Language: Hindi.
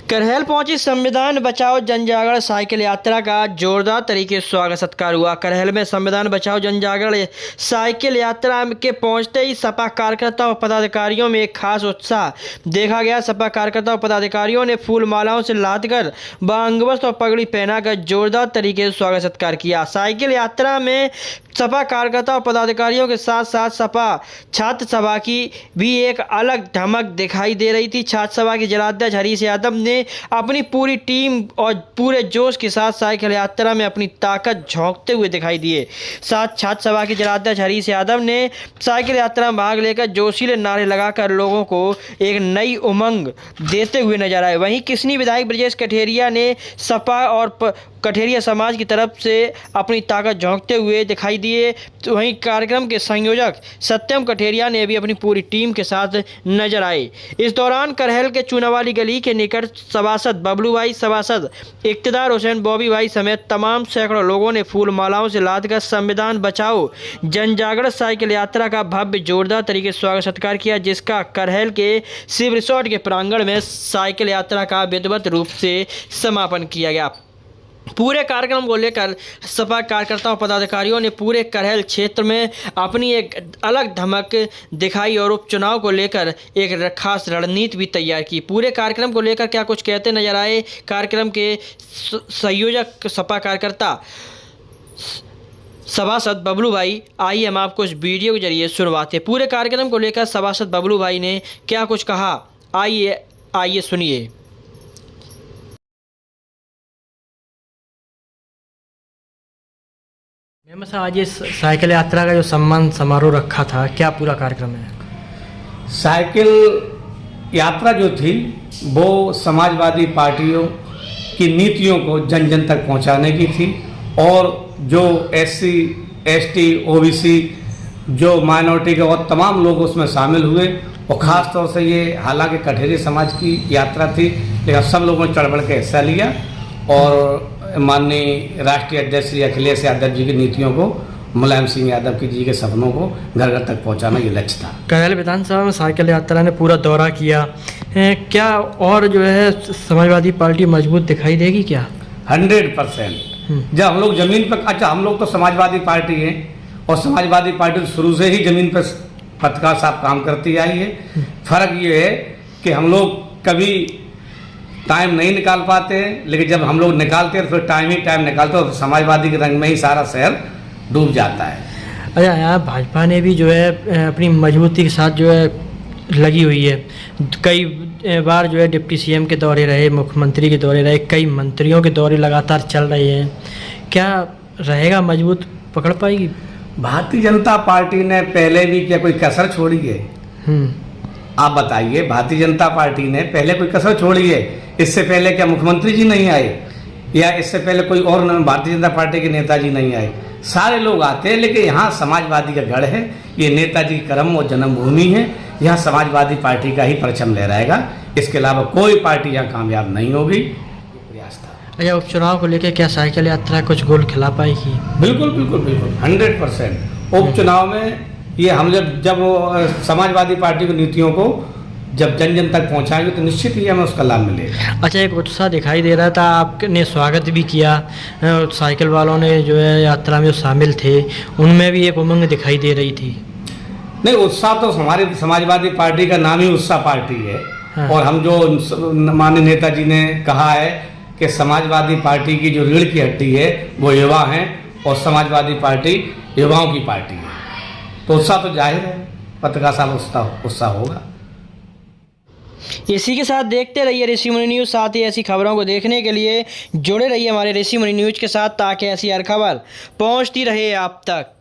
करहल पहुंची संविधान बचाओ जन जागरण साइकिल यात्रा का जोरदार तरीके से स्वागत सत्कार हुआ। करहल में संविधान बचाओ जन जागरण साइकिल यात्रा के पहुंचते ही सपा कार्यकर्ताओं और पदाधिकारियों में एक खास उत्साह देखा गया। सपा कार्यकर्ताओं और पदाधिकारियों ने फूल मालाओं से लादकर व अंगवस्त्र और पगड़ी पहनाकर जोरदार तरीके से स्वागत सत्कार किया। साइकिल यात्रा में सपा कार्यकर्ता और पदाधिकारियों के साथ साथ सपा छात्र सभा की भी एक अलग धमक दिखाई दे रही थी। छात्र सभा के जिलाध्यक्ष हरीश यादव ने अपनी पूरी टीम और पूरे जोश के साथ साइकिल यात्रा में अपनी ताकत झोंकते हुए दिखाई दिए। साथ छात्र सभा के जिलाध्यक्ष हरीश यादव ने साइकिल यात्रा में भाग लेकर जोशीले नारे लगाकर लोगों को एक नई उमंग देते हुए नजर आए। वहीं किसनी विधायक ब्रजेश कठेरिया ने सपा और कठेरिया समाज की तरफ से अपनी ताकत झोंकते हुए दिखाई दिए। तो वहीं कार्यक्रम के संयोजक सत्यम कठेरिया ने भी अपनी पूरी टीम के साथ नजर आए। इस दौरान करहल के चूनावाली गली के निकट सभासद बबलू भाई, सभासद इक्तदार हुसैन, बॉबी भाई समेत तमाम सैकड़ों लोगों ने फूल मालाओं से लादकर संविधान बचाओ जन जागरण साइकिल यात्रा का भव्य जोरदार तरीके से स्वागत सत्कार किया, जिसका करहल के शिव रिसोर्ट के प्रांगण में साइकिल यात्रा का विधिवत रूप से समापन किया गया। पूरे कार्यक्रम को लेकर सपा कार्यकर्ताओं पदाधिकारियों ने पूरे करहल क्षेत्र में अपनी एक अलग धमक दिखाई और उपचुनाव को लेकर एक खास रणनीति भी तैयार की। पूरे कार्यक्रम को लेकर क्या कुछ कहते नजर आए कार्यक्रम के संयोजक सपा कार्यकर्ता सभासद बबलू भाई, आइए हम आपको इस वीडियो के जरिए सुनवाते हैं। पूरे कार्यक्रम को लेकर सभासद बबलू भाई ने क्या कुछ कहा, आइए सुनिए। मैम साहब, आज इस साइकिल यात्रा का जो सम्मान समारोह रखा था, क्या पूरा कार्यक्रम है? साइकिल यात्रा जो थी वो समाजवादी पार्टियों की नीतियों को जन जन तक पहुंचाने की थी और जो SC, ST, OBC जो माइनॉरिटी के और तमाम लोग उसमें शामिल हुए। और ख़ास तौर से ये हालांकि कठेरी समाज की यात्रा थी, लेकिन सब लोगों ने चढ़ बढ़ के हिस्सा लिया और माननीय राष्ट्रीय अध्यक्ष श्री अखिलेश यादव जी की नीतियों को, मुलायम सिंह यादव जी के सपनों को घर घर तक पहुंचाना ये लक्ष्य था। करहल विधानसभा में साइकिल यात्रा ने पूरा दौरा किया, क्या और जो है समाजवादी पार्टी मजबूत दिखाई देगी क्या? 100%। जब हम लोग जमीन पर, अच्छा हम लोग तो समाजवादी पार्टी हैं और समाजवादी पार्टी तो शुरू से ही जमीन पर पत्रकार साहब काम करती आई है। फर्क ये है कि हम लोग कभी टाइम नहीं निकाल पाते हैं, लेकिन जब हम लोग निकालते हैं तो फिर टाइम निकालते हैं और समाजवादी के रंग में ही सारा शहर डूब जाता है। अच्छा, यहाँ भाजपा ने भी जो है अपनी मजबूती के साथ जो है लगी हुई है। कई बार जो है डिप्टी CM के दौरे रहे, मुख्यमंत्री के दौरे रहे, कई मंत्रियों के दौरे लगातार चल रहे हैं। क्या रहेगा, मजबूत पकड़ पाएगी? भारतीय जनता पार्टी ने पहले भी क्या कोई कसर छोड़ी है? आप बताइए, भारतीय जनता पार्टी ने पहले कोई कसर छोड़ी है? इससे पहले क्या मुख्यमंत्री जी नहीं आए या इससे पहले कोई और भारतीय जनता पार्टी के नेताजी नहीं आए? सारे लोग आते हैं, लेकिन यहाँ समाजवादी का गढ़ है, ये नेताजी की कर्म और जन्मभूमि है, यहाँ समाजवादी पार्टी का ही परचम लहराएगा। इसके अलावा कोई पार्टी यहाँ कामयाब नहीं होगी। प्रयास था। अच्छा, उपचुनाव को लेकर क्या साइकिल यात्रा कुछ गोल खिला पाएगी? बिल्कुल 100%। उपचुनाव में ये हम जब समाजवादी पार्टी की नीतियों को जब जन जन तक पहुंचाएंगे तो निश्चित ही हमें उसका लाभ मिलेगा। अच्छा, एक उत्साह दिखाई दे रहा था, आपने स्वागत भी किया, साइकिल वालों ने जो है यात्रा में शामिल थे, उनमें भी एक उमंग दिखाई दे रही थी। नहीं, उत्साह तो हमारी समाजवादी पार्टी का नाम ही उत्साह पार्टी है। हाँ। और हम जो माननीय नेताजी ने कहा है कि समाजवादी पार्टी की जो रीढ़ की हड्डी है वो युवा हैं और समाजवादी पार्टी युवाओं की पार्टी है, तो उत्साह तो जाहिर है, पत्रकार साहब उत्साह होगा। इसी के साथ देखते रहिए ऋषिमुनि न्यूज़। साथ ही ऐसी खबरों को देखने के लिए जुड़े रहिए हमारे ऋषिमुनि न्यूज़ के साथ, ताकि ऐसी हर खबर पहुंचती रहे आप तक।